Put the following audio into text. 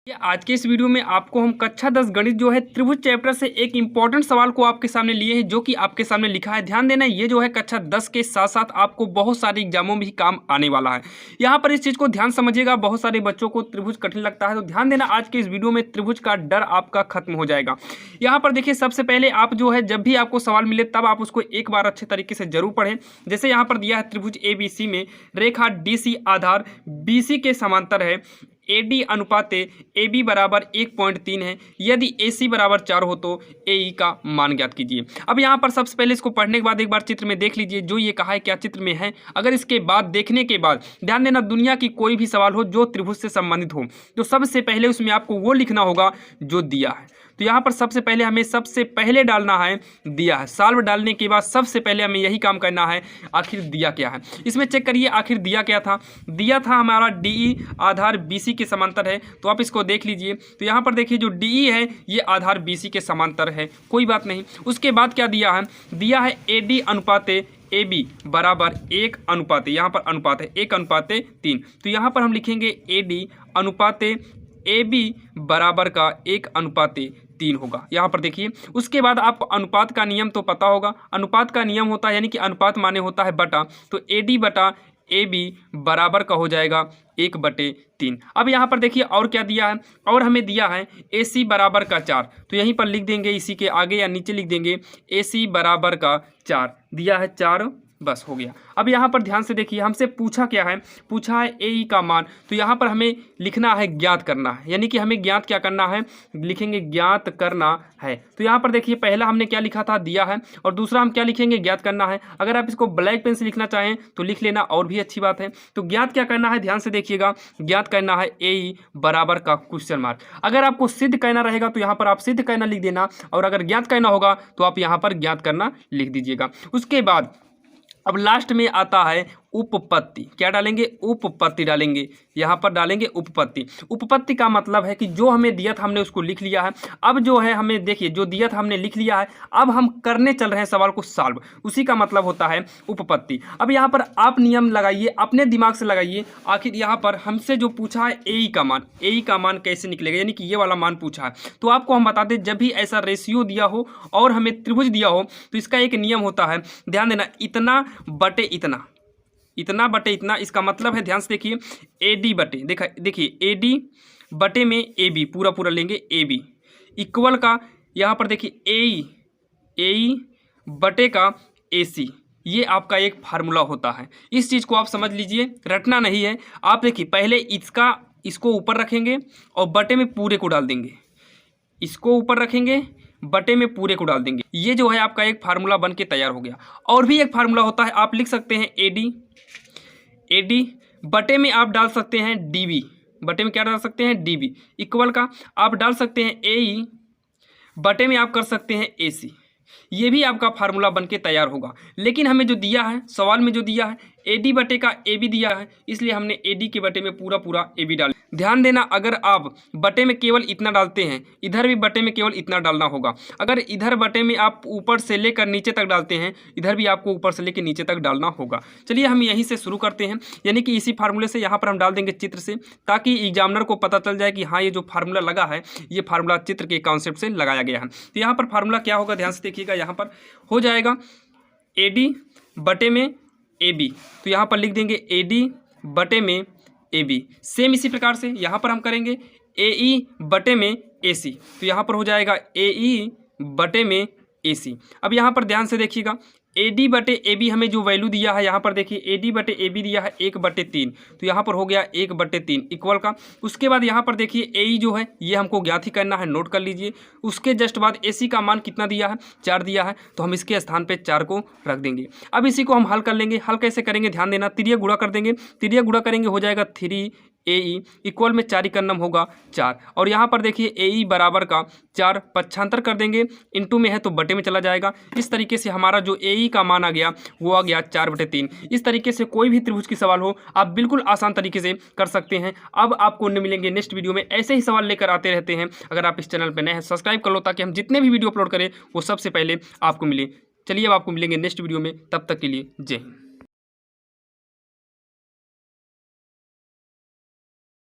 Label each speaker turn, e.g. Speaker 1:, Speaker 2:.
Speaker 1: ये आज के इस वीडियो में आपको हम कक्षा 10 गणित जो है त्रिभुज चैप्टर से एक इंपॉर्टेंट सवाल को आपके सामने लिए हैं, जो कि आपके सामने लिखा है। ध्यान देना, ये जो है कक्षा 10 के साथ साथ आपको बहुत सारे एग्जामों में भी काम आने वाला है। यहाँ पर इस चीज़ को ध्यान समझिएगा। बहुत सारे बच्चों को त्रिभुज कठिन लगता है, तो ध्यान देना, आज के इस वीडियो में त्रिभुज का डर आपका खत्म हो जाएगा। यहाँ पर देखिए, सबसे पहले आप जो है जब भी आपको सवाल मिले तब आप उसको एक बार अच्छे तरीके से जरूर पढ़ें। जैसे यहाँ पर दिया है त्रिभुज ABC में रेखा DC आधार BC के समांतर है, AD अनुपात AB बराबर 1.3 है, यदि AC बराबर 4 हो तो AE का मान ज्ञात कीजिए। अब यहाँ पर सबसे पहले इसको पढ़ने के बाद एक बार चित्र में देख लीजिए, जो ये कहा है क्या चित्र में है। अगर इसके बाद देखने के बाद ध्यान देना, दुनिया की कोई भी सवाल हो जो त्रिभुज से संबंधित हो, तो सबसे पहले उसमें आपको वो लिखना होगा जो दिया है। तो यहाँ पर सबसे पहले हमें सबसे पहले डालना है दिया है। सॉल्व डालने के बाद सबसे पहले हमें यही काम करना है, आखिर दिया क्या है। इसमें चेक करिए आखिर दिया क्या था। दिया था हमारा DE आधार BC के समांतर है, तो आप इसको देख लीजिए। तो यहाँ पर देखिए, जो DE है ये आधार BC के समांतर है, कोई बात नहीं। उसके बाद क्या दिया है, दिया है AD अनुपात AB बराबर 1 अनुपात, यहाँ पर अनुपात है 1:3। तो यहाँ पर हम लिखेंगे AD अनुपात AB बराबर का 1:3 होगा। यहाँ पर देखिए, उसके बाद आपको अनुपात का नियम तो पता होगा। अनुपात का नियम होता है, यानी कि अनुपात माने होता है बटा, तो AD बटा AB बराबर का हो जाएगा 1/3। अब यहाँ पर देखिए और क्या दिया है, और हमें दिया है AC बराबर का 4। तो यहीं पर लिख देंगे, इसी के आगे या नीचे लिख देंगे AC बराबर का 4, दिया है 4, बस हो गया। अब यहाँ पर ध्यान से देखिए, हमसे पूछा क्या है, पूछा है AE का मान। तो यहाँ पर हमें लिखना है ज्ञात करना है, यानी कि हमें ज्ञात क्या करना है, लिखेंगे ज्ञात करना है। तो यहाँ पर देखिए, पहला हमने क्या लिखा था, दिया है, और दूसरा हम क्या लिखेंगे, ज्ञात करना है। अगर आप इसको ब्लैक पेन से लिखना चाहें तो लिख लेना, और भी अच्छी बात है। तो ज्ञात क्या करना है, ध्यान से देखिएगा, ज्ञात करना है AE बराबर का क्वेश्चन मार्क। अगर आपको सिद्ध करना रहेगा तो यहाँ पर आप सिद्ध करना लिख देना, और अगर ज्ञात करना होगा तो आप यहाँ पर ज्ञात करना लिख दीजिएगा। उसके बाद अब लास्ट में आता है उपपत्ति। क्या डालेंगे, उपपत्ति डालेंगे। यहाँ पर डालेंगे उपपत्ति। उपपत्ति का मतलब है कि जो हमें दिया था हमने उसको लिख लिया है। अब जो है हमें देखिए, जो दिया था हमने लिख लिया है, अब हम करने चल रहे हैं सवाल को सॉल्व, उसी का मतलब होता है उपपत्ति। अब यहाँ पर आप नियम लगाइए, अपने दिमाग से लगाइए। आखिर यहाँ पर हमसे जो पूछा है AE का मान, AE का मान कैसे निकलेगा, यानी कि ये वाला मान पूछा है। तो आपको हम बता दें, जब भी ऐसा रेशियो दिया हो और हमें त्रिभुज दिया हो, तो इसका एक नियम होता है, ध्यान देना, इतना बटे इतना, इतना बटे इतना। इसका मतलब है, ध्यान से देखिए, AD बटे, देखिए AD बटे में AB, पूरा पूरा लेंगे AB इक्वल का, यहाँ पर देखिए AE बटे का AC। ये आपका एक फार्मूला होता है। इस चीज़ को आप समझ लीजिए, रटना नहीं है। आप देखिए, पहले इसको ऊपर रखेंगे और बटे में पूरे को डाल देंगे, इसको ऊपर रखेंगे, बटे में पूरे को डाल देंगे। ये जो है आपका एक फार्मूला बन के तैयार हो गया। और भी एक फार्मूला होता है, आप लिख सकते हैं AD बटे में आप डाल सकते हैं DB, बटे में क्या डाल सकते हैं, DB इक्वल का आप डाल सकते हैं AE बटे में आप कर सकते हैं AC। ये भी आपका फार्मूला बन के तैयार होगा। लेकिन हमें जो दिया है, सवाल में जो दिया है, AD बटे का AB दिया है, इसलिए हमने AD के बटे में पूरा पूरा AB डाल। ध्यान देना, अगर आप बटे में केवल इतना डालते हैं, इधर भी बटे में केवल इतना डालना होगा। अगर इधर बटे में आप ऊपर से लेकर नीचे तक डालते हैं, इधर भी आपको ऊपर से लेकर नीचे तक डालना होगा। चलिए हम यहीं से शुरू करते हैं, यानी कि इसी फार्मूले से यहाँ पर हम डाल देंगे चित्र से, ताकि एग्जामिनर को पता चल जाए कि हाँ, ये जो फार्मूला लगा है, ये फार्मूला चित्र के कॉन्सेप्ट से लगाया गया है। तो यहाँ पर फार्मूला क्या होगा, ध्यान से देखिएगा, यहाँ पर हो जाएगा AD बटे में AB। तो यहाँ पर लिख देंगे AD बटे में AB। सेम इसी प्रकार से यहाँ पर हम करेंगे AE बटे में AC। तो यहाँ पर हो जाएगा AE बटे में AC। अब यहाँ पर ध्यान से देखिएगा, AD बटे AB हमें जो वैल्यू दिया है, यहाँ पर देखिए AD बटे AB दिया है 1/3। तो यहाँ पर हो गया 1/3 इक्वल का। उसके बाद यहाँ पर देखिए AE जो है ये हमको ज्ञात ही करना है, नोट कर लीजिए। उसके जस्ट बाद AC का मान कितना दिया है, 4 दिया है, तो हम इसके स्थान पे 4 को रख देंगे। अब इसी को हम हल कर लेंगे। हल कैसे करेंगे, ध्यान देना, तिर्यक गुणा कर देंगे। तिर्यक गुणा करेंगे, हो जाएगा 3AE इक्वल में 4 का नम होगा 4, और यहाँ पर देखिए AE बराबर का 4 पक्षांतर कर देंगे, इनटू में है तो बटे में चला जाएगा। इस तरीके से हमारा जो AE का मान आ गया वो आ गया 4/3। इस तरीके से कोई भी त्रिभुज की सवाल हो आप बिल्कुल आसान तरीके से कर सकते हैं। अब आपको मिलेंगे नेक्स्ट वीडियो में, ऐसे ही सवाल लेकर आते रहते हैं। अगर आप इस चैनल पर नए हैं, सब्सक्राइब कर लो, ताकि हम जितने भी वीडियो अपलोड करें वो सबसे पहले आपको मिले। चलिए अब आपको मिलेंगे नेक्स्ट वीडियो में, तब तक के लिए जय हिंद।